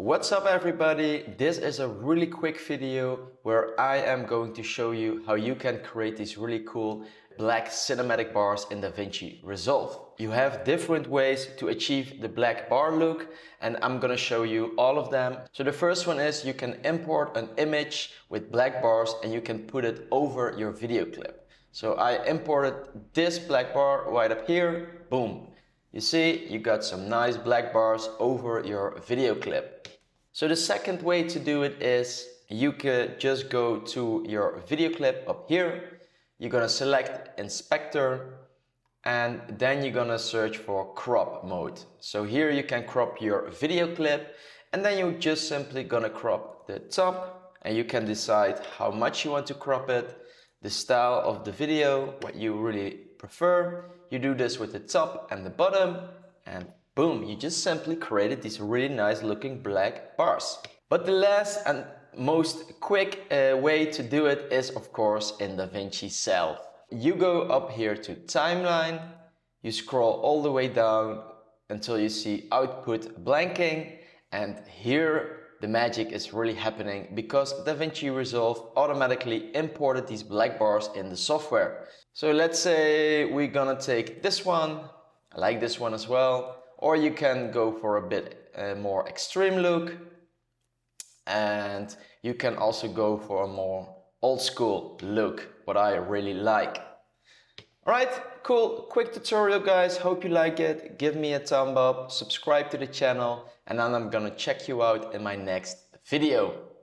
What's up everybody? This is a really quick video where I am going to show you how you can create these really cool black cinematic bars in DaVinci Resolve. You have different ways to achieve the black bar look and I'm gonna show you all of them. So the first one is you can import an image with black bars and you can put it over your video clip. So I imported this black bar right up here, boom. You see, you got some nice black bars over your video clip. So the second way to do it is you could just go to your video clip up here. You're gonna select inspector and then you're gonna search for crop mode. So here you can crop your video clip and then you're just simply gonna crop the top and you can decide how much you want to crop it, the style of the video, what you really prefer. You do this with the top and the bottom and boom, you just simply created these really nice looking black bars. But the last and most quick way to do it is of course in DaVinci Resolve. You go up here to timeline, you scroll all the way down until you see output blanking, and here the magic is really happening because DaVinci Resolve automatically imported these black bars in the software. So let's say we're gonna take this one, I like this one as well, or you can go for a bit more extreme look, and you can also go for a more old school look, what I really like. Alright, cool, quick tutorial guys, hope you like it. Give me a thumb up, subscribe to the channel, and then I'm gonna check you out in my next video.